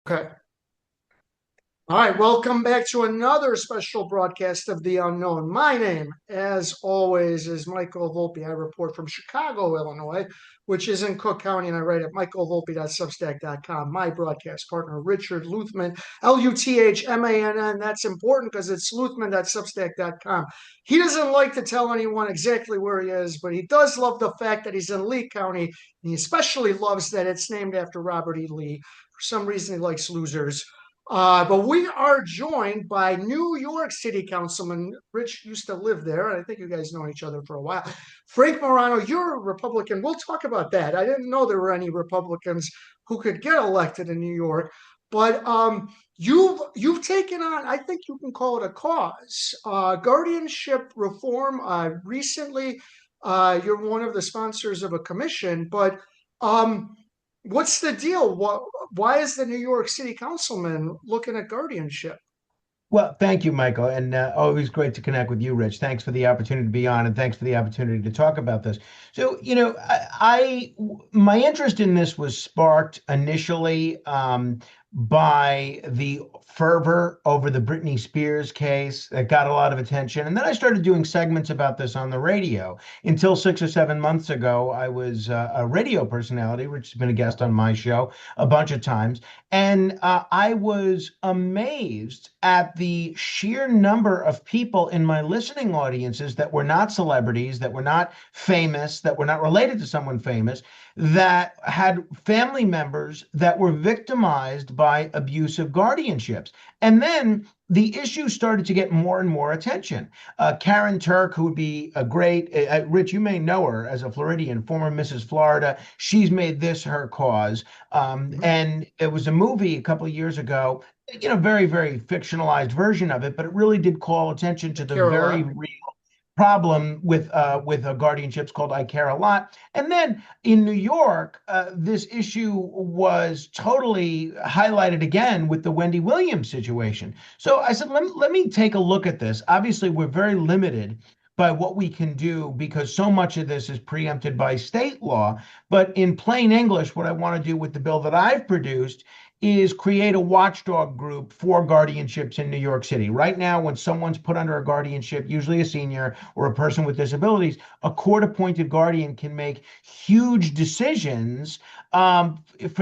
Okay. All right. Welcome back to another special broadcast of The Unknown. My name, as always, is Michael Volpe. I report from Chicago, Illinois, which is in Cook County, and I write at michaelvolpe.substack.com. My broadcast partner, Richard Luthman, Luthmann. That's important because it's Luthman.substack.com. He doesn't like to tell anyone exactly where he is, but he does love the fact that he's in Lee County. And he especially loves that it's named after Robert E. Lee. For some reason, he likes losers. But we are joined by New York City Councilman. Rich used to live there, and I think you guys know each other for a while. Frank Morano, you're a Republican. We'll talk about that. I didn't know there were any Republicans who could get elected in New York, but you've taken on, I think you can call it a cause, guardianship reform. Recently, you're one of the sponsors of a commission, but um, what's the deal? Why is the New York City Councilman looking at guardianship? Well, thank you, Michael, and always great to connect with you, Rich. Thanks for the opportunity to be on, and thanks for the opportunity to talk about this. So, my interest in this was sparked initially by the fervor over the Britney Spears case that got a lot of attention, and then I started doing segments about this on the radio. Until 6 or 7 months ago, I was a radio personality, which has been a guest on my show a bunch of times. And I was amazed at the sheer number of people in my listening audiences that were not celebrities, that were not famous, that were not related to someone famous, that had family members that were victimized by abusive guardianships. And then the issue started to get more and more attention. Karen Turk, who would be a great, Rich, you may know her as a Floridian, former Mrs. Florida. She's made this her cause. And it was a movie a couple of years ago, very, very fictionalized version of it, but it really did call attention I to the care a very lot. real problem with guardianships called I Care a Lot. And then in New York, this issue was totally highlighted again with the Wendy Williams situation. So I said, let me take a look at this. Obviously, we're very limited by what we can do because so much of this is preempted by state law. But in plain English, what I want to do with the bill that I've produced is create a watchdog group for guardianships in New York City. Right now, when someone's put under a guardianship, usually a senior or a person with disabilities, a court-appointed guardian can make huge decisions for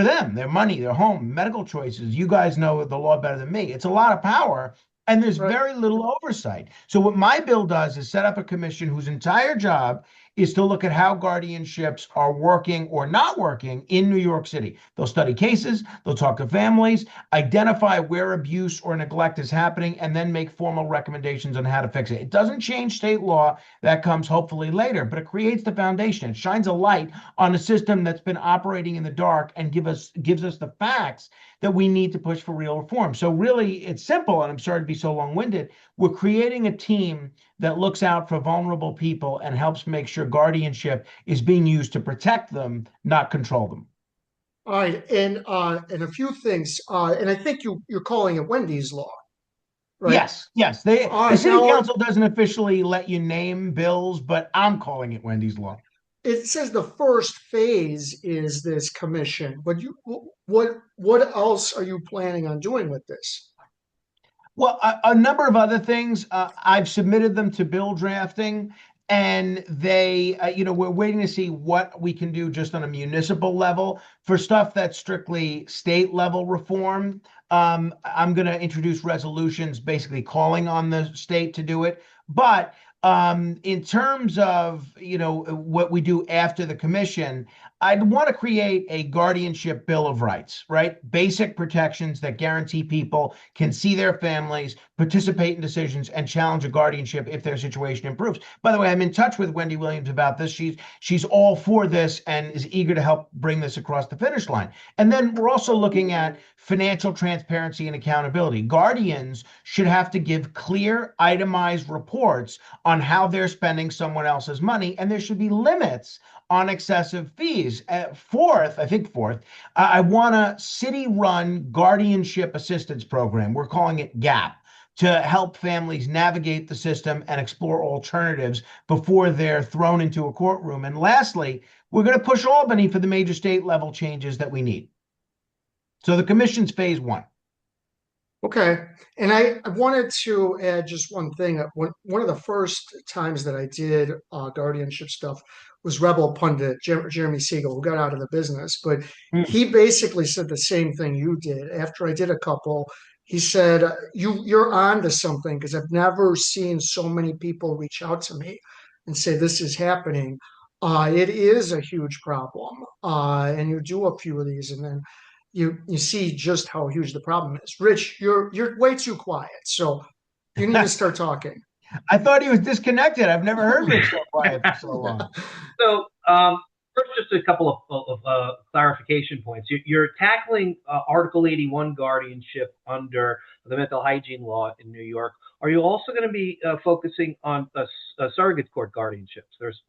them, their money, their home, medical choices. You guys know the law better than me. It's a lot of power. And there's Right. very little oversight. So, what my bill does is set up a commission whose entire job is to look at how guardianships are working or not working in New York City. They'll study cases, they'll talk to families, identify where abuse or neglect is happening, and then make formal recommendations on how to fix it. It doesn't change state law. That comes hopefully later, but it creates the foundation. It shines a light on a system that's been operating in the dark and gives us the facts that we need to push for real reform. So really, it's simple, and I'm sorry to be so long-winded. We're creating a team that looks out for vulnerable people and helps make sure guardianship is being used to protect them, not control them. All right, and a few things, and I think you're calling it Wendy's law, right? Yes, yes. They All the right, city now council doesn't officially let you name bills, but I'm calling it Wendy's Law. it says the first phase is this commission, but what else are you planning on doing with this? Well, a number of other things. I've submitted them to bill drafting, and we're waiting to see what we can do just on a municipal level for stuff that's strictly state level reform. I'm going to introduce resolutions basically calling on the state to do it. But in terms of, what we do after the commission, I'd want to create a guardianship bill of rights, right? Basic protections that guarantee people can see their families, participate in decisions, and challenge a guardianship if their situation improves. By the way, I'm in touch with Wendy Williams about this. She's all for this and is eager to help bring this across the finish line. And then we're also looking at financial transparency and accountability. Guardians should have to give clear, itemized reports on how they're spending someone else's money, and there should be limits on excessive fees. Fourth, I want a city-run guardianship assistance program. We're calling it GAP to help families navigate the system and explore alternatives before they're thrown into a courtroom. And lastly, we're going to push Albany for the major state level changes that we need. So the commission's phase one. Okay. And I wanted to add just one thing. One of the first times that I did guardianship stuff was Rebel Pundit, Jeremy Siegel, who got out of the business. But Hmm. he basically said the same thing you did. After I did a couple, he said, you're on to something because I've never seen so many people reach out to me and say this is happening. It is a huge problem. And you do a few of these, and then you see just how huge the problem is. Rich, you're way too quiet, so you need to start talking. I thought he was disconnected. I've never heard Rich so quiet for so long. So, first, just a couple of clarification points. You're tackling Article 81 guardianship under the mental hygiene law in New York. Are you also going to be focusing on surrogate court guardianships? There's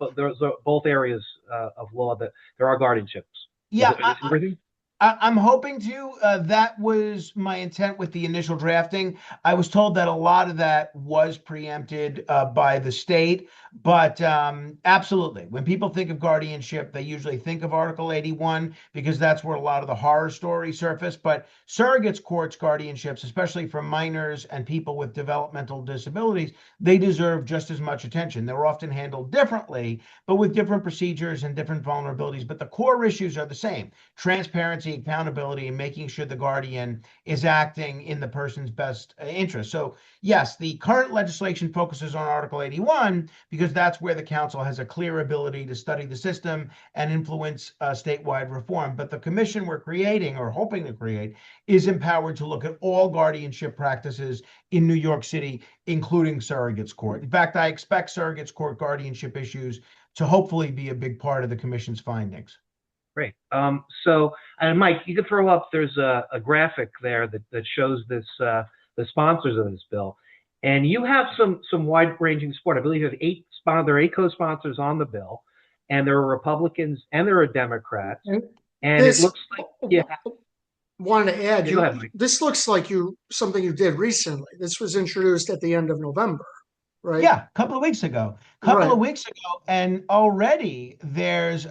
both areas of law that there are guardianships. Yeah, Is everything? I'm hoping to. That was my intent with the initial drafting. I was told that a lot of that was preempted by the state, but absolutely. When people think of guardianship, they usually think of Article 81 because that's where a lot of the horror stories surface. But surrogates courts guardianships, especially for minors and people with developmental disabilities, they deserve just as much attention. They're often handled differently, but with different procedures and different vulnerabilities. But the core issues are the same: transparency, accountability, and making sure the guardian is acting in the person's best interest. So, yes, the current legislation focuses on Article 81 because that's where the council has a clear ability to study the system and influence statewide reform. But the commission we're creating or hoping to create is empowered to look at all guardianship practices in New York City, including surrogates court. In fact, I expect surrogates court guardianship issues to hopefully be a big part of the commission's findings. Great. And Mike, you can throw up. There's a graphic there that shows the sponsors of this bill, and you have some wide-ranging support. I believe you have there are 8 co-sponsors on the bill, and there are Republicans and there are Democrats, And and it this looks like wanted to add Yeah, go you. ahead, Mike. This looks like something you did recently. This was introduced at the end of November, right? Yeah, a couple of weeks ago. Couple Right. of weeks ago, and already there's,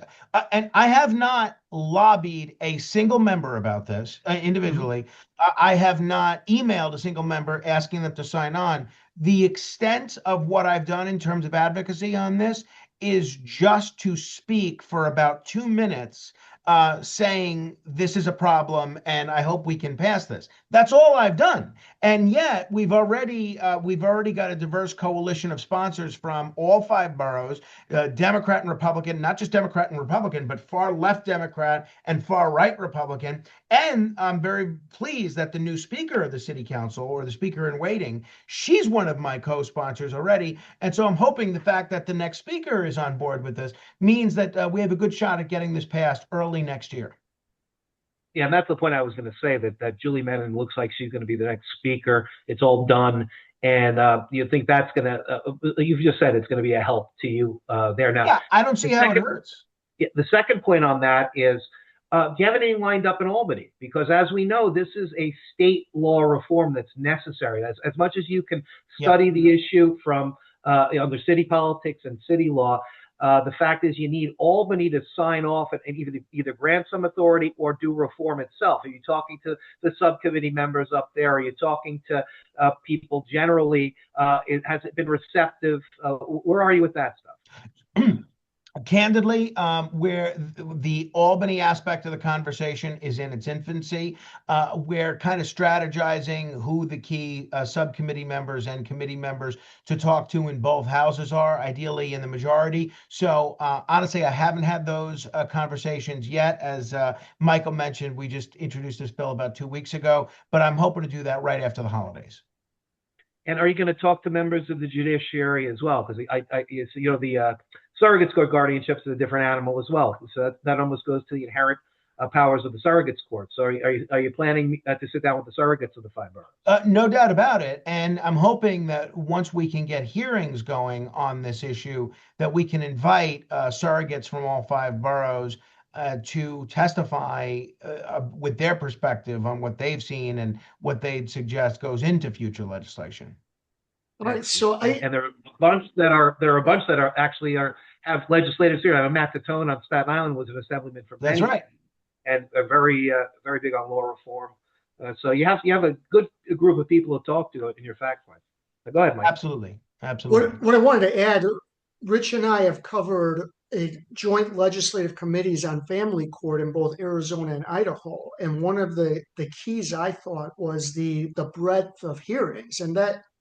and I have not lobbied a single member about this Mhm. individually. I have not emailed a single member asking them to sign on. The extent of what I've done in terms of advocacy on this is just to speak for about 2 minutes, saying this is a problem and I hope we can pass this. That's all I've done. And yet we've already got a diverse coalition of sponsors from all 5 boroughs, Democrat and Republican, not just Democrat and Republican, but far left Democrat and far right Republican. And I'm very pleased that the new speaker of the city council, or the speaker in waiting, she's one of my co-sponsors already. And so I'm hoping the fact that the next speaker is on board with this means that we have a good shot at getting this passed early next year. Yeah, and that's the point I was going to say, that Julie Menon looks like she's going to be the next speaker. It's all done, and you think that's going to? You've just said it's going to be a help to you there now. Yeah, I don't The see how it second, hurts. the second point on that is, do you have anything lined up in Albany? Because as we know, this is a state law reform that's necessary. As much as you can Yep. study the issue from under city politics and city law, the fact is you need Albany to sign off and either grant some authority or do reform itself. Are you talking to the subcommittee members up there? Are you talking to people generally? Has it been receptive? Where are you with that stuff? Candidly, where the Albany aspect of the conversation is in its infancy, we're kind of strategizing who the key subcommittee members and committee members to talk to in both houses are, ideally in the majority. So honestly, I haven't had those conversations yet. As Michael mentioned, we just introduced this bill about 2 weeks ago, but I'm hoping to do that right after the holidays. And are you going to talk to members of the judiciary as well? Because the surrogates court guardianships is a different animal as well. So that almost goes to the inherent powers of the surrogates court. So are you planning to sit down with the surrogates of the 5 boroughs? No doubt about it. And I'm hoping that once we can get hearings going on this issue, that we can invite surrogates from all 5 boroughs to testify with their perspective on what they've seen and what they'd suggest goes into future legislation. All right. Excellent. So And there are a bunch that are actually have legislators here. Matt Tatone on Staten Island was an assemblyman for That's many right. and are very big on law reform. So you have a good group of people to talk to in your fact find. Go ahead, Mike. Absolutely. Absolutely. What I wanted to add, Rich and I have covered a joint legislative committees on family court in both Arizona and Idaho. And one of the keys I thought was the breadth of hearings. And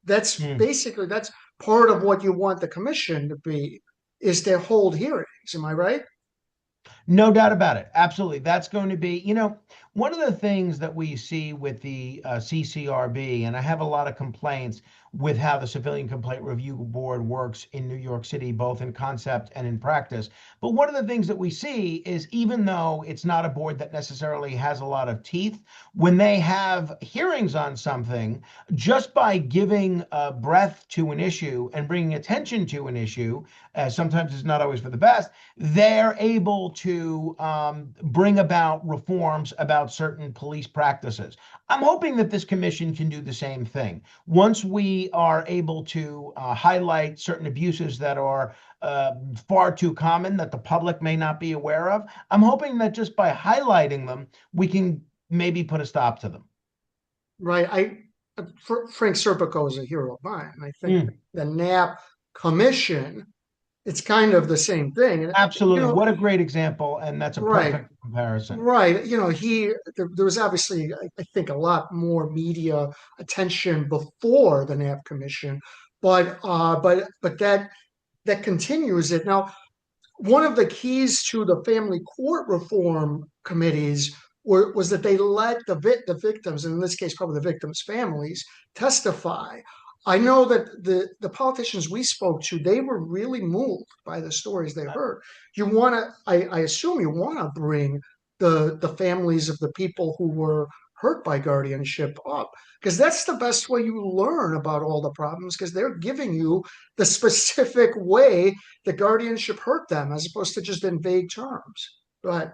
that's basically that's part of what you want the commission to be, is to hold hearings. Am I right? No doubt about it. Absolutely. That's going to be, one of the things that we see with the CCRB, and I have a lot of complaints with how the Civilian Complaint Review Board works in New York City, both in concept and in practice. But one of the things that we see is, even though it's not a board that necessarily has a lot of teeth, when they have hearings on something, just by giving breadth to an issue and bringing attention to an issue, sometimes it's not always for the best, they're able to bring about reforms about certain police practices. I'm hoping that this commission can do the same thing. Once we are able to highlight certain abuses that are far too common that the public may not be aware of, I'm hoping that just by highlighting them, we can maybe put a stop to them. Right. Frank Serpico is a hero of mine. I think the NAP commission, it's kind of the same thing. Absolutely. What a great example. And that's a perfect comparison. Right. There was obviously, I think, a lot more media attention before the NAP commission, but that continues it. Now, one of the keys to the family court reform committees was that they let the victims, and in this case, probably the victims' families, testify. I know that the politicians we spoke to, they were really moved by the stories they heard. I assume you want to bring the families of the people who were hurt by guardianship up, because that's the best way you learn about all the problems, because they're giving you the specific way the guardianship hurt them, as opposed to just in vague terms. Go ahead.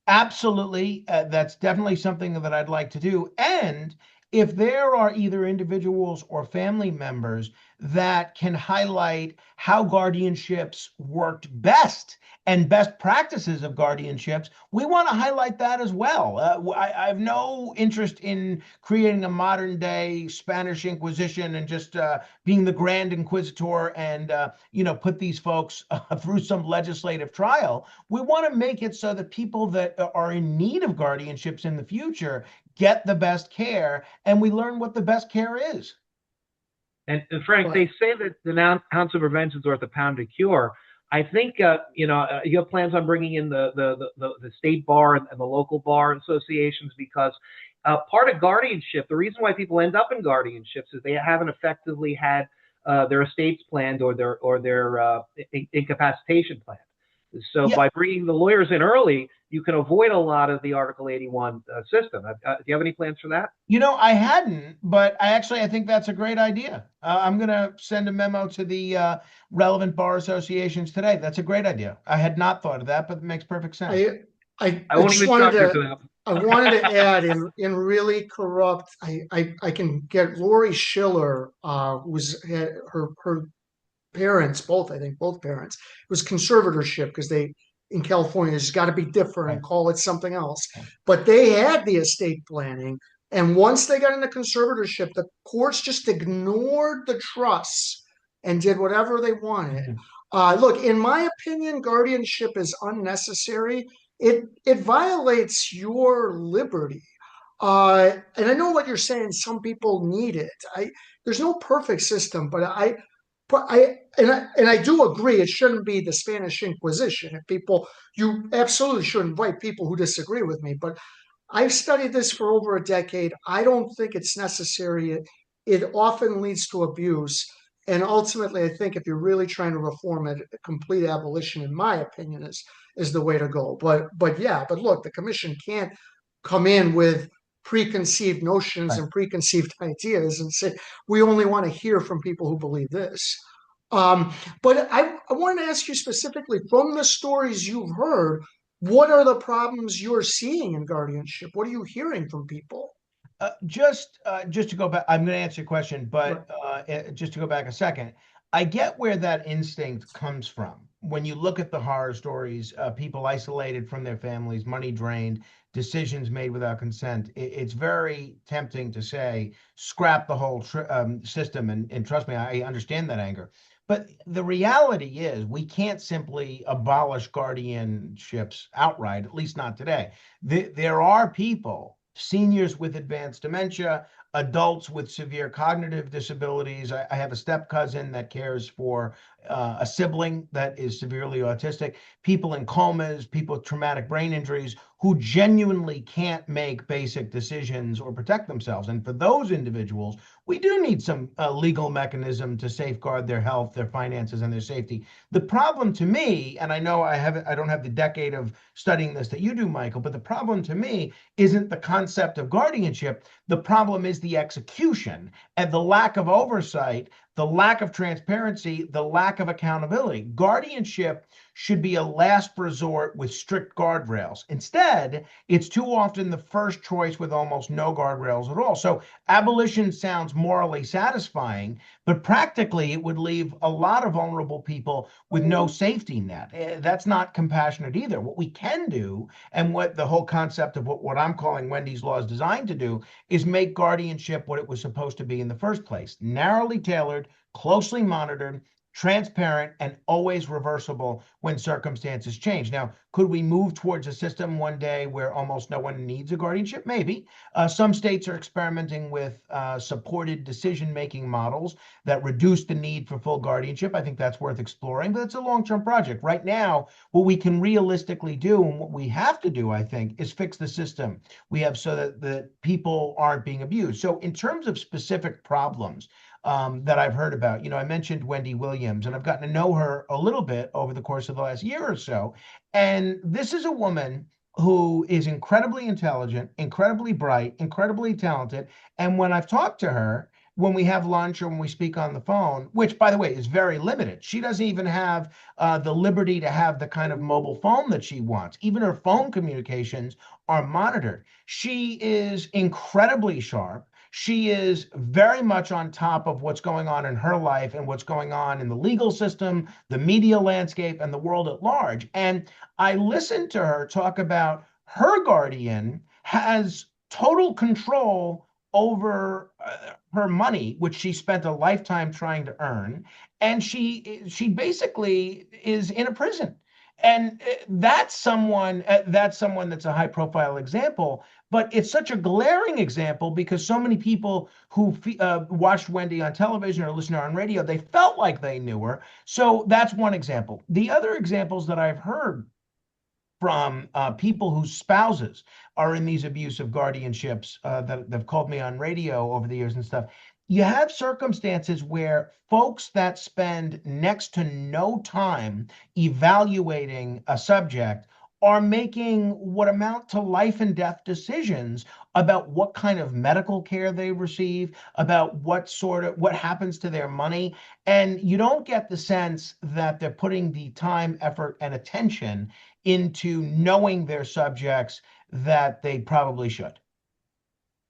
Absolutely. That's definitely something that I'd like to do. And if there are either individuals or family members that can highlight how guardianships worked best and best practices of guardianships, we want to highlight that as well. I have no interest in creating a modern day Spanish Inquisition and just being the Grand Inquisitor and put these folks through some legislative trial. We want to make it so that people that are in need of guardianships in the future get the best care, and we learn what the best care is. And Frank, they say that the ounce of prevention is worth a pound of cure. I think you have plans on bringing in the state bar and the local bar associations, because part of guardianship, the reason why people end up in guardianships is they haven't effectively had their estates planned or their incapacitation planned. So by bringing the lawyers in early, you can avoid a lot of the Article 81 system. Do you have any plans for that? I hadn't, but I think that's a great idea. I'm going to send a memo to the relevant bar associations today. That's a great idea. I had not thought of that, but it makes perfect sense. I wanted to add in really corrupt. I can get Lori Schiller, her parents, both parents, it was conservatorship, because in California, it's got to be different and call it something else. But they had the estate planning, and once they got into conservatorship, the courts just ignored the trusts and did whatever they wanted. Look, in my opinion, guardianship is unnecessary. It violates your liberty. And I know what you're saying. Some people need it. There's no perfect system, but I do agree it shouldn't be the Spanish Inquisition. You absolutely should invite people who disagree with me, but I've studied this for over a decade. I don't think it's necessary. It often leads to abuse. And ultimately, I think if you're really trying to reform it, complete abolition, in my opinion, is the way to go. But look, the commission can't come in with preconceived notions and preconceived ideas and say, we only want to hear from people who believe this. But I want to ask you specifically, from the stories you've heard, what are the problems you're seeing in guardianship? What are you hearing from people? Just to go back, I'm going to answer your question, but just to go back a second, I get where that instinct comes from. when you look at the horror stories, people isolated from their families, money drained, decisions made without consent, it's very tempting to say, scrap the whole system. And trust me, I understand that anger. But the reality is, we can't simply abolish guardianships outright, at least not today. There are people, seniors with advanced dementia, adults with severe cognitive disabilities. I have a step cousin that cares for a sibling that is severely autistic, people in comas, people with traumatic brain injuries who genuinely can't make basic decisions or protect themselves. And for those individuals, we do need some legal mechanism to safeguard their health, their finances, and their safety. The problem to me, and I know I don't have the decade of studying this that you do, Michael, but the problem to me isn't the concept of guardianship. The problem is the execution and the lack of oversight, the lack of transparency, the lack of accountability. Guardianship should be a last resort with strict guardrails. Instead, it's too often the first choice with almost no guardrails at all. So abolition sounds morally satisfying, but practically it would leave a lot of vulnerable people with no safety net. That's not compassionate either. What we can do, and what the whole concept of what I'm calling Wendy's Law is designed to do, is make guardianship what it was supposed to be in the first place: narrowly tailored, closely monitored, transparent, and always reversible when circumstances change. Now, could we move towards a system one day where almost no one needs a guardianship? Maybe. Some states are experimenting with supported decision-making models that reduce the need for full guardianship. I think that's worth exploring, but it's a long-term project. Right now, what we can realistically do, and what we have to do, I think, is fix the system we have so that the people aren't being abused. So in terms of specific problems, that I've heard about. I mentioned Wendy Williams, and I've gotten to know her a little bit over the course of the last year or so. And this is a woman who is incredibly intelligent, incredibly bright, incredibly talented. And when I've talked to her, when we have lunch or when we speak on the phone, which, by the way, is very limited, she doesn't even have the liberty to have the kind of mobile phone that she wants. Even her phone communications are monitored. She is incredibly sharp. She is very much on top of what's going on in her life and what's going on in the legal system, the media landscape, and the world at large. And I listened to her talk about her guardian has total control over her money, which she spent a lifetime trying to earn, and she basically is in a prison. And that's someone that's a high profile example, but it's such a glaring example because so many people who watched Wendy on television or listened to her on radio, they felt like they knew her. So that's one example. The other examples that I've heard from people whose spouses are in these abusive guardianships that have called me on radio over the years and stuff. You have circumstances where folks that spend next to no time evaluating a subject are making what amount to life and death decisions about what kind of medical care they receive, about what happens to their money. And you don't get the sense that they're putting the time, effort, and attention into knowing their subjects that they probably should.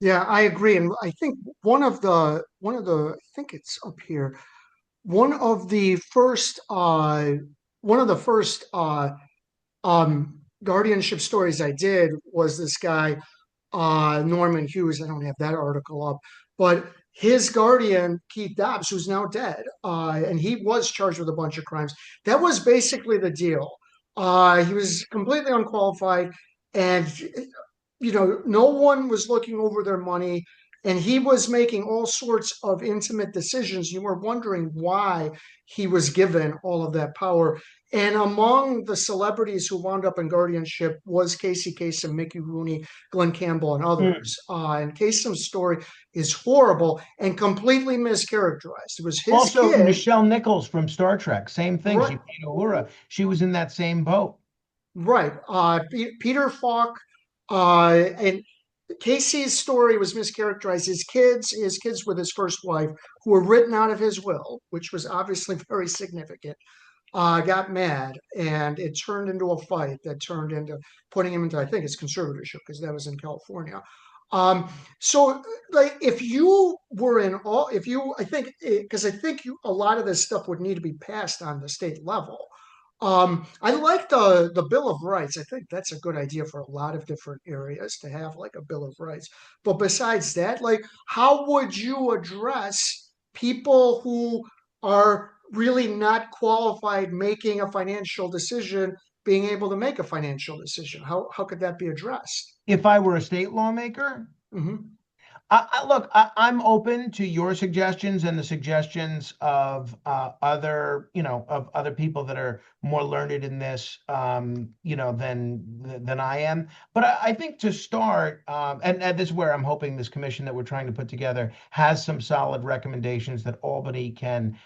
Yeah, I agree. And I think I think it's up here. One of the first, one of the first guardianship stories I did was this guy, Norman Hughes. I don't have that article up, but his guardian, Keith Dobbs, who's now dead, and he was charged with a bunch of crimes. That was basically the deal. He was completely unqualified, and no one was looking over their money, and he was making all sorts of intimate decisions. You were wondering why he was given all of that power. And among the celebrities who wound up in guardianship was Casey Kasem, Mickey Rooney, Glenn Campbell, and Mm. others. And Kasem's story is horrible and completely mischaracterized. It was his Also, kid, Nichelle Nichols from Star Trek, same thing. right? She played Uhura. She was in that same boat. Right. Peter Falk, and Casey's story was mischaracterized. His kids with his first wife, who were written out of his will, which was obviously very significant, got mad, and it turned into a fight that turned into putting him into, I think, it's conservatorship because that was in California. So, like, if you were in all, if you, I think, because I think a lot of this stuff would need to be passed on the state level. I like the Bill of Rights. I think that's a good idea for a lot of different areas to have like a Bill of Rights. But besides that, like how would you address people who are really not qualified making a financial decision, being able to make a financial decision? How could that be addressed? If I were a state lawmaker, Hmm. look, I'm open to your suggestions and the suggestions of of other people that are more learned in this, than I am. But I think to start, and this is where I'm hoping this commission that we're trying to put together has some solid recommendations that Albany can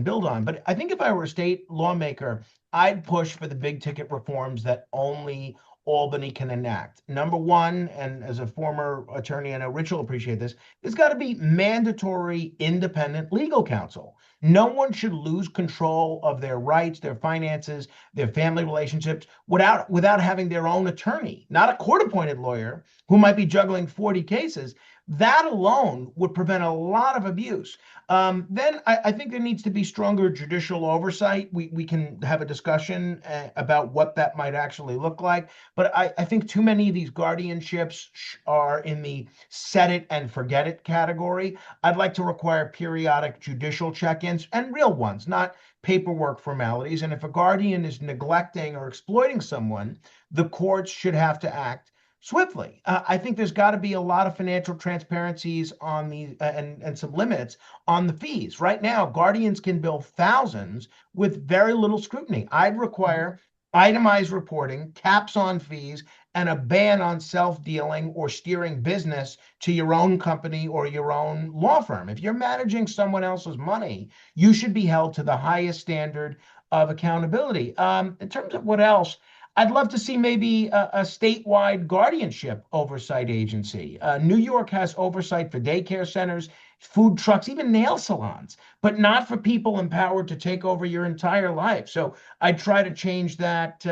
build on. But I think if I were a state lawmaker, I'd push for the big ticket reforms that only Albany can enact. Number one, and as a former attorney, I know Rich will appreciate this, there's got to be mandatory independent legal counsel. No one should lose control of their rights, their finances, their family relationships without having their own attorney, not a court-appointed lawyer who might be juggling 40 cases. That alone would prevent a lot of abuse. Then I think there needs to be stronger judicial oversight. We can have a discussion about what that might actually look like. But I think too many of these guardianships are in the set it and forget it category. I'd like to require periodic judicial check-ins and real ones, not paperwork formalities. And if a guardian is neglecting or exploiting someone, the courts should have to act swiftly. I think there's got to be a lot of financial transparencies on the and some limits on the fees. Right now, guardians can bill thousands with very little scrutiny. I'd require itemized reporting, caps on fees, and a ban on self-dealing or steering business to your own company or your own law firm. If you're managing someone else's money, you should be held to the highest standard of accountability. In terms of what else, I'd love to see maybe a statewide guardianship oversight agency. New York has oversight for daycare centers, food trucks, even nail salons, but not for people empowered to take over your entire life. So I try to change that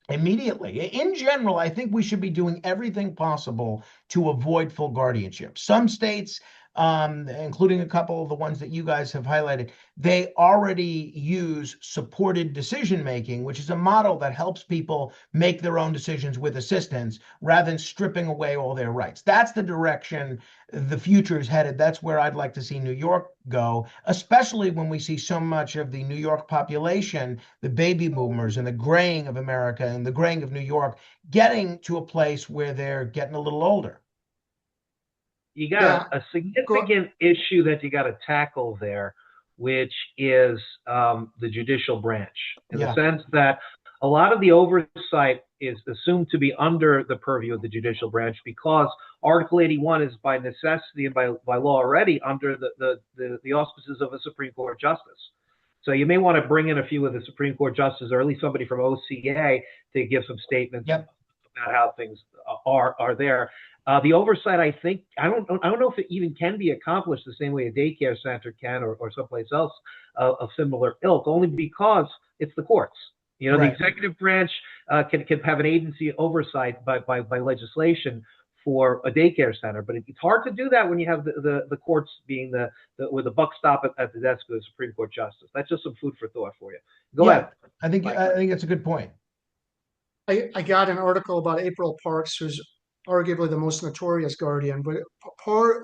immediately. In general, I think we should be doing everything possible to avoid full guardianship. Some states, including a couple of the ones that you guys have highlighted, they already use supported decision making, which is a model that helps people make their own decisions with assistance rather than stripping away all their rights. That's the direction the future is headed. That's where I'd like to see New York go, especially when we see so much of the New York population, the baby boomers and the graying of America and the graying of New York, getting to a place where they're getting a little older. You got Yeah. a Go. significant issue that you got to tackle there, which is the judicial branch, in the Yeah. sense that a lot of the oversight is assumed to be under the purview of the judicial branch because Article 81 is by necessity and by law already under the auspices of a Supreme Court justice. So you may want to bring in a few of the Supreme Court justices, or at least somebody from OCA, to give some statements Yep. about how things are there. The oversight, I think, I don't know if it even can be accomplished the same way a daycare center can, or someplace else of similar ilk, only because it's the courts. You know, Right. the executive branch can have an agency oversight by legislation for a daycare center, but it's hard to do that when you have the courts being where the buck stop at the desk of the Supreme Court justice. That's just some food for thought for you. Go Yeah. ahead. I think that's a good point. I got an article about April Parks, who's arguably the most notorious guardian, but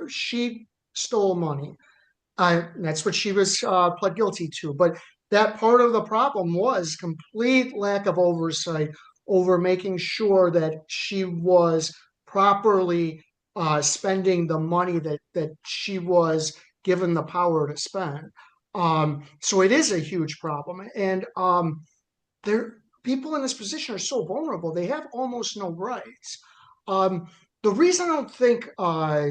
she stole money. That's what she was pled guilty to. But that part of the problem was complete lack of oversight over making sure that she was properly spending the money that she was given the power to spend. So it is a huge problem, and there people in this position are so vulnerable. They have almost no rights. Um, the reason I don't think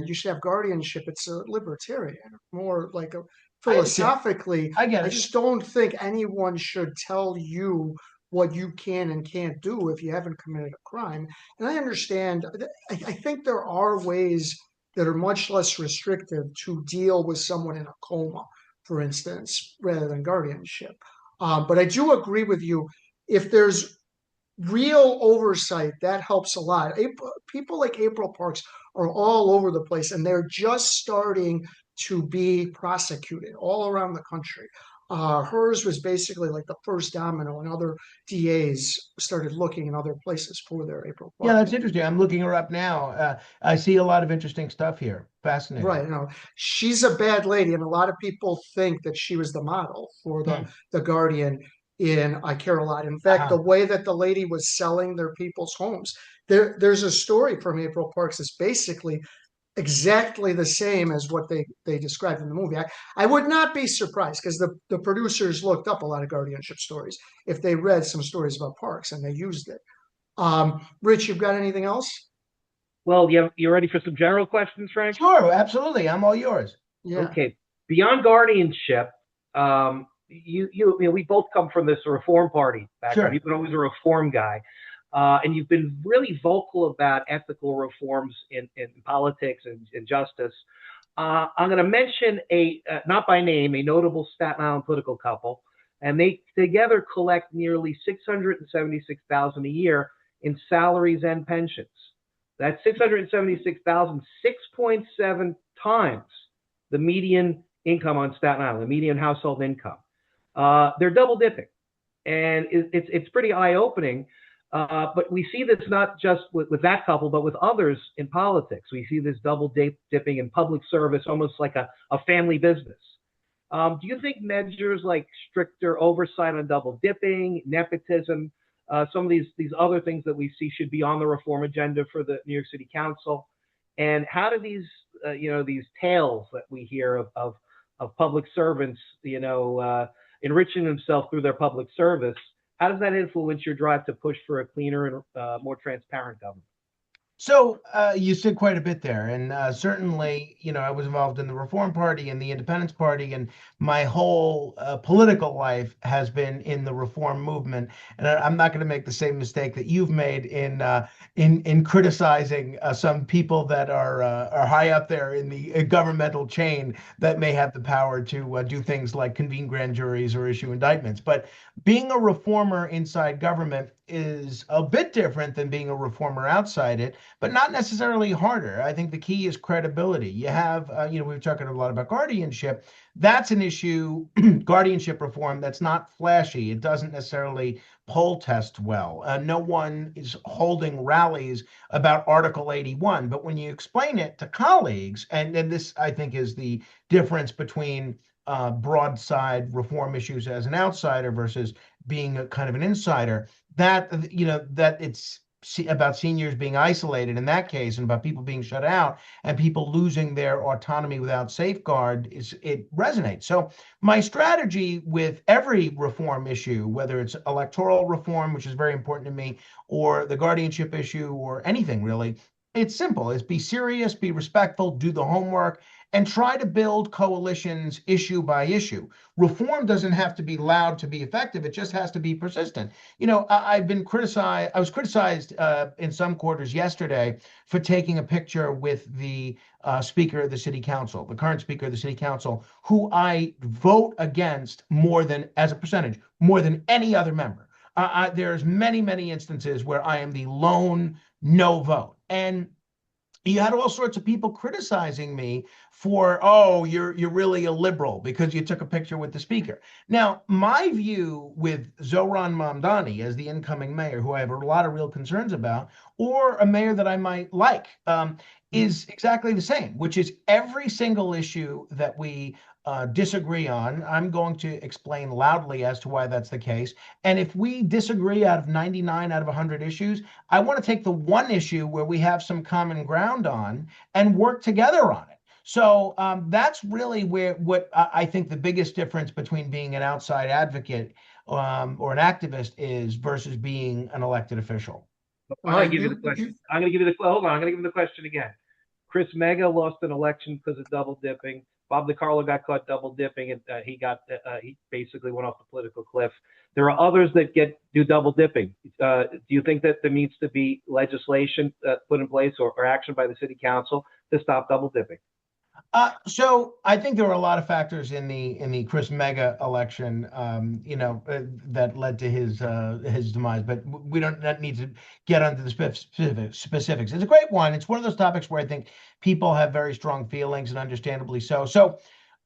you should have guardianship, it's a libertarian, more like a I understand. philosophically. I get I it. just don't think anyone should tell you what you can and can't do if you haven't committed a crime. And I understand. I think there are ways that are much less restrictive to deal with someone in a coma, for instance, rather than guardianship. But I do agree with you. If there's real oversight, that helps a lot. People like April Parks are all over the place, and they're just starting to be prosecuted all around the country. Hers was basically like the first domino, and other DAs started looking in other places for their April Yeah, Park. that's interesting. I'm looking her up now. I see a lot of interesting stuff here. Fascinating. Right, she's a bad lady, and a lot of people think that she was the model for Hmm. the Guardian in I Care a Lot. In fact, Uh-huh. the way that the lady was selling their people's homes, there's a story from April Parks that's basically exactly the same as what they described in the movie. I would not be surprised because the producers looked up a lot of guardianship stories if they read some stories about Parks and they used it. Rich, you've got anything else? Well, you ready for some general questions, Frank? Sure, absolutely. I'm all yours. Yeah, Okay. Beyond guardianship, we both come from this Reform Party background. Sure. You've been always a Reform guy, and you've been really vocal about ethical reforms in politics and justice. I'm going to mention not by name, a notable Staten Island political couple, and they together collect nearly $676,000 a year in salaries and pensions. That's 676,000, 6.7 times the median income on Staten Island, the median household income. They're double dipping, and it's pretty eye opening. But we see this not just with that couple, but with others in politics. We see this double dipping in public service, almost like a family business. Do you think measures like stricter oversight on double dipping, nepotism, some of these other things that we see should be on the reform agenda for the New York City Council? And how do these tales that we hear of public servants, enriching themselves through their public service, how does that influence your drive to push for a cleaner and more transparent government? So you said quite a bit there, and certainly, I was involved in the Reform Party and the Independence Party, and my whole political life has been in the reform movement. And I'm not going to make the same mistake that you've made in criticizing some people that are high up there in the governmental chain that may have the power to do things like convene grand juries or issue indictments. But being a reformer inside government is a bit different than being a reformer outside it, but not necessarily harder. I think the key is credibility. You have, we were talking a lot about guardianship. That's an issue, guardianship reform, that's not flashy. It doesn't necessarily poll test well. No one is holding rallies about Article 81. But when you explain it to colleagues, and this, I think, is the difference between broadside reform issues as an outsider versus being a kind of an insider, that it's about seniors being isolated in that case, and about people being shut out and people losing their autonomy without safeguard, it resonates. So my strategy with every reform issue, whether it's electoral reform, which is very important to me, or the guardianship issue, or anything really, it's simple: is be serious, be respectful, do the homework, and try to build coalitions issue by issue. Reform doesn't have to be loud to be effective. It just has to be persistent. I've been criticized. I was criticized in some quarters yesterday for taking a picture with the Speaker of the City Council, the current Speaker of the City Council, who I vote against more than, as a percentage, more than any other member. There's many, many instances where I am the lone no vote. And you had all sorts of people criticizing me for, oh, you're really a liberal because you took a picture with the speaker. Now, my view with Zohran Mamdani as the incoming mayor, who I have a lot of real concerns about, or a mayor that I might like, is exactly the same, which is every single issue that we disagree on, I'm going to explain loudly as to why that's the case. And if we disagree out of 99 out of 100 issues, I want to take the one issue where we have some common ground on and work together on it. So that's really what I think the biggest difference between being an outside advocate or an activist is versus being an elected official. I'm going to give you the question. Hold on. I'm going to give you the question again. Chris Mega lost an election because of double dipping. Bob DiCarlo got caught double dipping, and he basically went off the political cliff. There are others that do double dipping. Do you think that there needs to be legislation put in place or action by the city council to stop double dipping? So I think there were a lot of factors in the Chris Mega election, that led to his demise. But we don't need to get into the specifics. It's a great one. It's one of those topics where I think people have very strong feelings, and understandably so. So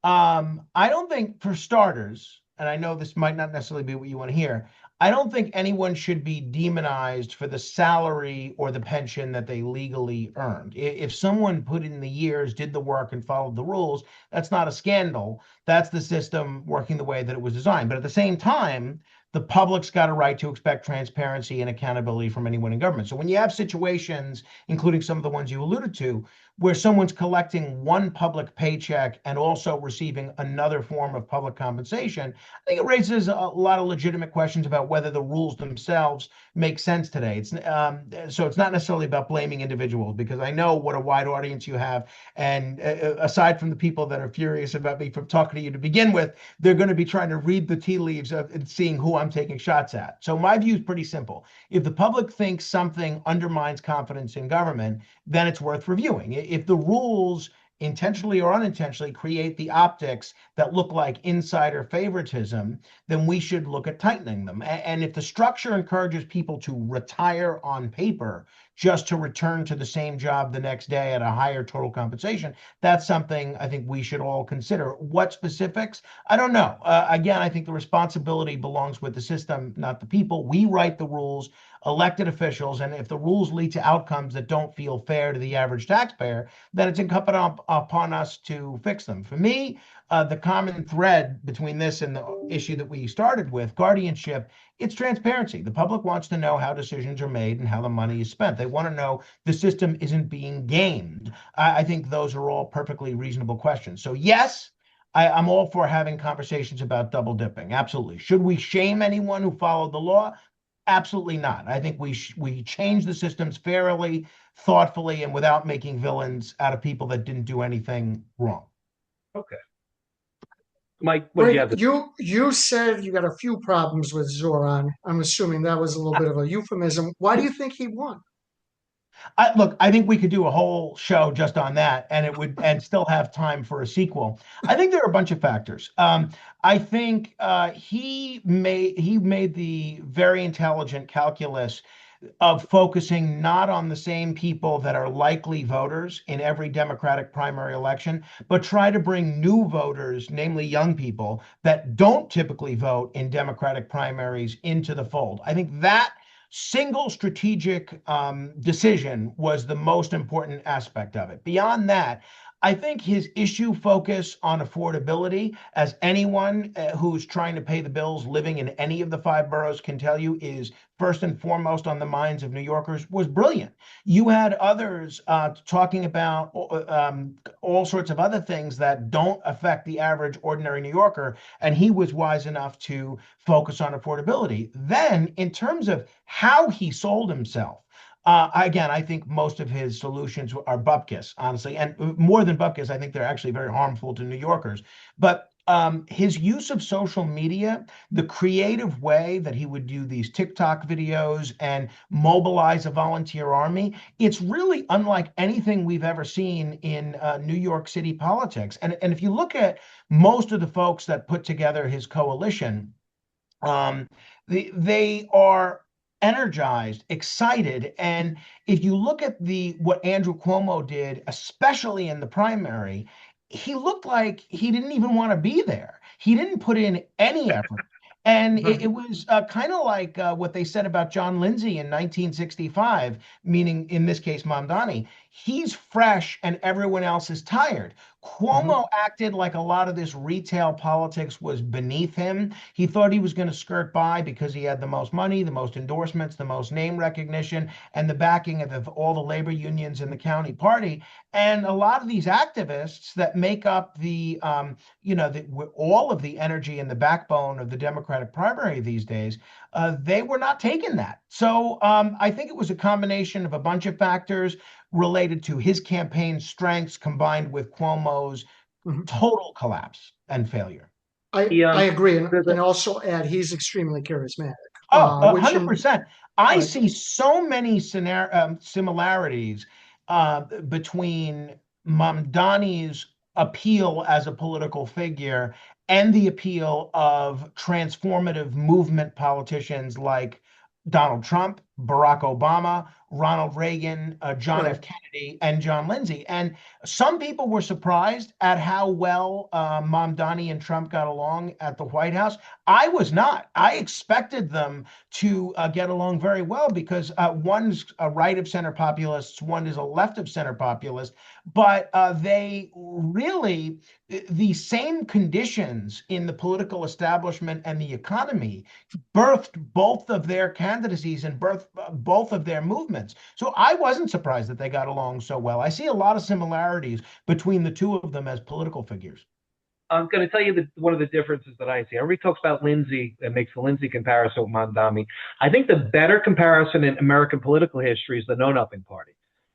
I don't think, for starters, and I know this might not necessarily be what you want to hear, I don't think anyone should be demonized for the salary or the pension that they legally earned. If someone put in the years, did the work, and followed the rules, that's not a scandal. That's the system working the way that it was designed. But at the same time, the public's got a right to expect transparency and accountability from anyone in government. So when you have situations, including some of the ones you alluded to, where someone's collecting one public paycheck and also receiving another form of public compensation, I think it raises a lot of legitimate questions about whether the rules themselves make sense today. So it's not necessarily about blaming individuals, because I know what a wide audience you have, and aside from the people that are furious about me from talking to you to begin with, they're going to be trying to read the tea leaves of and seeing who I'm taking shots at. So my view is pretty simple. If the public thinks something undermines confidence in government, then it's worth reviewing. If the rules intentionally or unintentionally create the optics that look like insider favoritism, then we should look at tightening them. And if the structure encourages people to retire on paper just to return to the same job the next day at a higher total compensation, that's something I think we should all consider. What specifics? I don't know. Again, I think the responsibility belongs with the system, not the people. We write the rules, elected officials, and if the rules lead to outcomes that don't feel fair to the average taxpayer, then it's incumbent upon us to fix them. For me, the common thread between this and the issue that we started with, guardianship, it's transparency. The public wants to know how decisions are made and how the money is spent. They want to know the system isn't being gamed. I think those are all perfectly reasonable questions. So yes, I'm all for having conversations about double dipping. Absolutely. Should we shame anyone who followed the law? Absolutely not. I think we change the systems fairly, thoughtfully, and without making villains out of people that didn't do anything wrong. Okay. Mike, what do you have? Greg, you said you got a few problems with Zoran. I'm assuming that was a little bit of a euphemism. Why do you think he won? Look, I think we could do a whole show just on that, and it would and still have time for a sequel. I think there are a bunch of factors. I think he made the very intelligent calculus of focusing not on the same people that are likely voters in every Democratic primary election, but try to bring new voters, namely young people that don't typically vote in Democratic primaries, into the fold. I think that single strategic decision was the most important aspect of it. Beyond that, I think his issue focus on affordability, as anyone who's trying to pay the bills living in any of the five boroughs can tell you, is first and foremost on the minds of New Yorkers, was brilliant. You had others talking about all sorts of other things that don't affect the average ordinary New Yorker, and he was wise enough to focus on affordability. Then, in terms of how he sold himself, again, I think most of his solutions are bupkis, honestly, and more than bupkis, I think they're actually very harmful to New Yorkers. But his use of social media, the creative way that he would do these TikTok videos and mobilize a volunteer army, it's really unlike anything we've ever seen in New York City politics. And if you look at most of the folks that put together his coalition, they are energized, excited. And if you look at what Andrew Cuomo did, especially in the primary, he looked like he didn't even want to be there. He didn't put in any effort. And it was kind of like what they said about John Lindsay in 1965, meaning in this case, Mamdani. He's fresh and everyone else is tired. Cuomo acted like a lot of this retail politics was beneath him. He thought he was going to skirt by because he had the most money, the most endorsements, the most name recognition, and the backing of all the labor unions in the county party. And a lot of these activists that make up all of the energy and the backbone of the Democratic primary these days, they were not taking that. So I think it was a combination of a bunch of factors related to his campaign strengths combined with Cuomo's total collapse and failure. I agree, and also add he's extremely charismatic. Oh, 100%. I see so many similarities between Mamdani's appeal as a political figure and the appeal of transformative movement politicians like Donald Trump Barack Obama, Ronald Reagan, John Right. F. Kennedy, and John Lindsay. And some people were surprised at how well Mamdani and Trump got along at the White House. I was not. I expected them to get along very well because one's a right of center populist, one is a left of center populist, but they really, the same conditions in the political establishment and the economy birthed both of their candidacies and birthed both of their movements. So I wasn't surprised that they got along so well. I see a lot of similarities between the two of them as political figures. I'm going to tell you that one of the differences that I see. Everybody talks about Lindsay and makes the Lindsay comparison with Mamdani. I think the better comparison in American political history is the Know Nothing Party.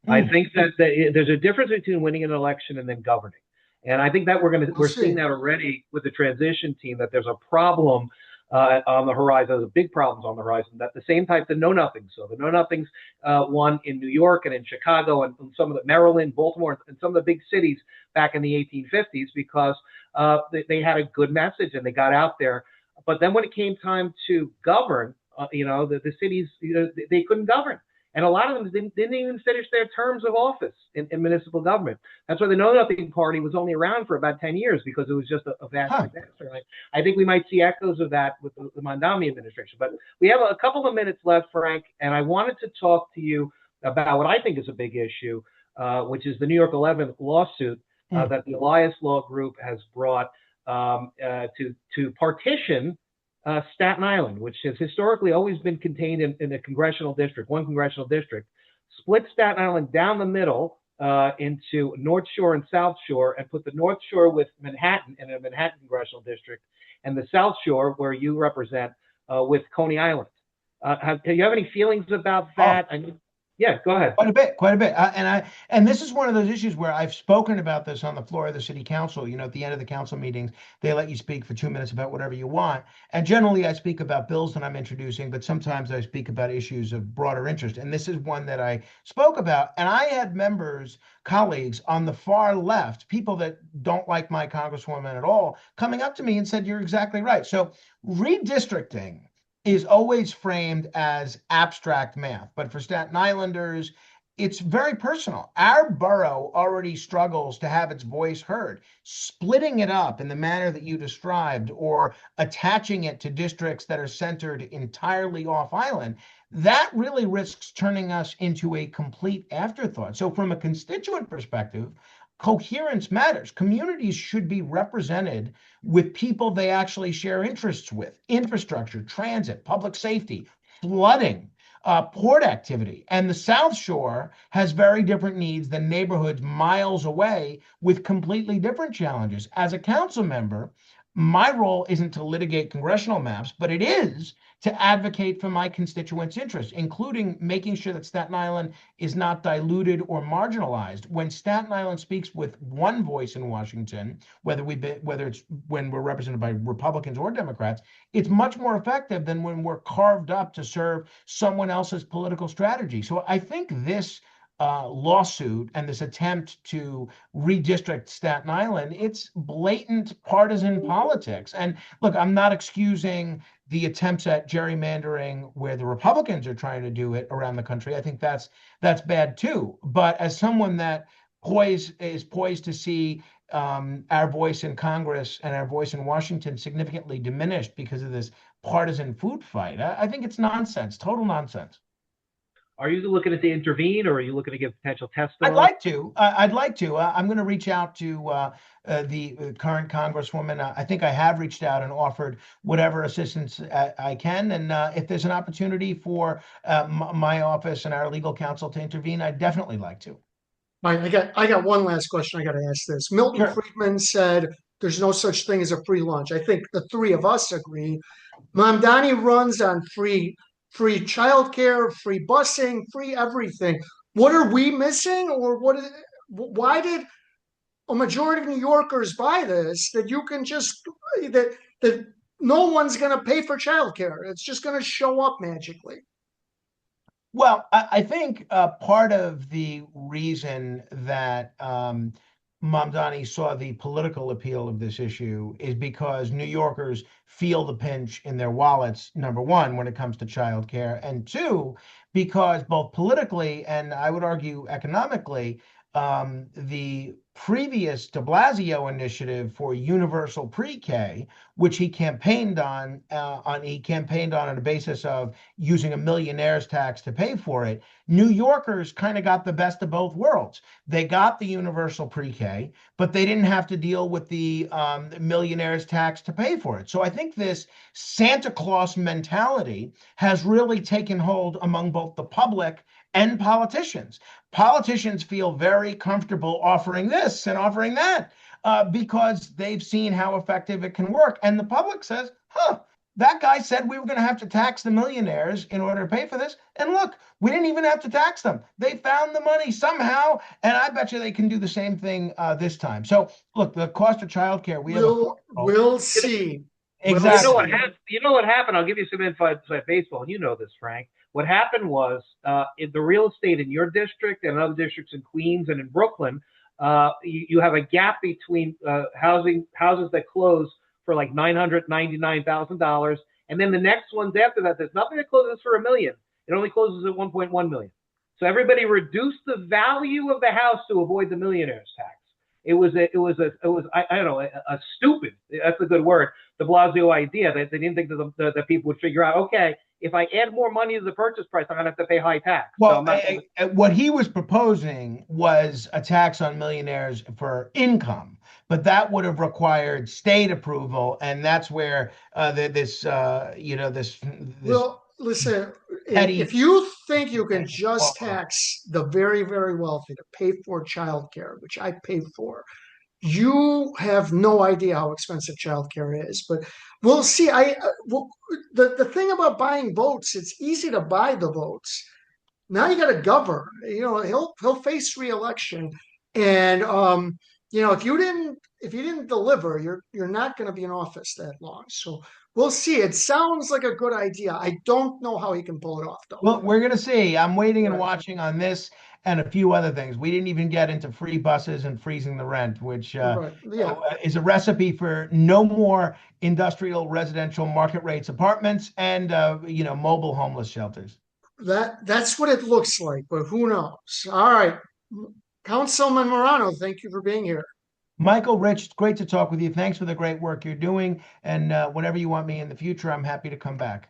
I think that there's a difference between winning an election and then governing, and I think that we're seeing that already with the transition team. That there's a problem on the horizon. There's big problems on the horizon. That the same type, the Know Nothings. So the Know Nothings won in New York and in Chicago and some of the Maryland, Baltimore, and some of the big cities back in the 1850s because they had a good message and they got out there. But then when it came time to govern, the cities, they couldn't govern. And a lot of them didn't even finish their terms of office in municipal government. That's why the Know Nothing Party was only around for about 10 years because it was just a vast disaster. I think we might see echoes of that with the Mamdani administration. But we have a couple of minutes left, Frank, and I wanted to talk to you about what I think is a big issue, which is the New York 11 lawsuit that the Elias Law Group has brought to partition Staten Island, which has historically always been contained in a congressional district, one congressional district, split Staten Island down the middle into North Shore and South Shore, and put the North Shore with Manhattan in a Manhattan congressional district, and the South Shore, where you represent, with Coney Island. Do you have any feelings about that? I mean, yeah, go ahead. Quite a bit. And this is one of those issues where I've spoken about this on the floor of the city council. At the end of the council meetings, they let you speak for 2 minutes about whatever you want. And generally I speak about bills that I'm introducing, but sometimes I speak about issues of broader interest. And this is one that I spoke about. And I had members, colleagues on the far left, people that don't like my congresswoman at all, coming up to me and said, "You're exactly right." So redistricting is always framed as abstract math. But for Staten Islanders, it's very personal. Our borough already struggles to have its voice heard. Splitting it up in the manner that you described, or attaching it to districts that are centered entirely off island, that really risks turning us into a complete afterthought. So from a constituent perspective, coherence matters. Communities should be represented with people they actually share interests with: infrastructure, transit, public safety, flooding, port activity. And the South Shore has very different needs than neighborhoods miles away with completely different challenges. As a council member, my role isn't to litigate congressional maps, but it is to advocate for my constituents' interests, including making sure that Staten Island is not diluted or marginalized. When Staten Island speaks with one voice in Washington, whether it's when we're represented by Republicans or Democrats, it's much more effective than when we're carved up to serve someone else's political strategy. So I think this lawsuit and this attempt to redistrict Staten Island, it's blatant partisan politics. And look, I'm not excusing the attempts at gerrymandering where the Republicans are trying to do it around the country. I think that's bad too. But as someone that is poised to see our voice in Congress and our voice in Washington significantly diminished because of this partisan food fight, I think it's nonsense, total nonsense. Are you looking to intervene, or are you looking to give potential testimony? I'd like to. I'm going to reach out to the current Congresswoman. I think I have reached out and offered whatever assistance I can. And if there's an opportunity for my office and our legal counsel to intervene, I'd definitely like to. All right, I got one last question. I got to ask this. Milton Friedman said there's no such thing as a free lunch. I think the three of us agree. Mamdani runs on free childcare, free busing, free everything. What are we missing, or why did a majority of New Yorkers buy this? That you can just that no one's going to pay for childcare. It's just going to show up magically. Well, I think part of the reason that Mamdani saw the political appeal of this issue is because New Yorkers feel the pinch in their wallets, number one, when it comes to childcare, and two, because both politically and I would argue economically, the previous de Blasio initiative for universal pre-K, which he campaigned on a basis of using a millionaire's tax to pay for it. New Yorkers kind of got the best of both worlds. They got the universal pre-K, but they didn't have to deal with the millionaire's tax to pay for it. So I think this Santa Claus mentality has really taken hold among both the public and politicians. Politicians feel very comfortable offering this and offering that because they've seen how effective it can work. And the public says, huh, that guy said we were going to have to tax the millionaires in order to pay for this. And look, we didn't even have to tax them. They found the money somehow. And I bet you they can do the same thing this time. So look, the cost of childcare, we'll see. Exactly. You know what happened? I'll give you some inside baseball. And you know this, Frank. What happened was in the real estate in your district and other districts in Queens and in Brooklyn, you have a gap between houses that close for like $999,000, and then the next ones after that, there's nothing that closes for $1 million. It only closes at 1.1 million. So everybody reduced the value of the house to avoid the millionaire's tax. It was I don't know, a stupid, that's a good word, de Blasio idea that they didn't think that people would figure out, okay, if I add more money to the purchase price, I'm going to have to pay high tax. Well, what he was proposing was a tax on millionaires for income, but that would have required state approval, and that's where this. Well, listen, if you think you can just tax the very, very wealthy to pay for childcare, which I pay for, you have no idea how expensive childcare is. But we'll see. The thing about buying votes, it's easy to buy the votes. Now you got to govern. He'll face re-election, and if you didn't deliver, you're not going to be in office that long. So we'll see. It sounds like a good idea. I don't know how he can pull it off, though. Well, we're going to see. I'm waiting and watching on this and a few other things. We didn't even get into free buses and freezing the rent, which is a recipe for no more industrial residential market rates apartments and mobile homeless shelters. That's what it looks like, but who knows? All right. Councilman Morano, thank you for being here. Michael, Rich, it's great to talk with you. Thanks for the great work you're doing. And whenever you want me in the future, I'm happy to come back.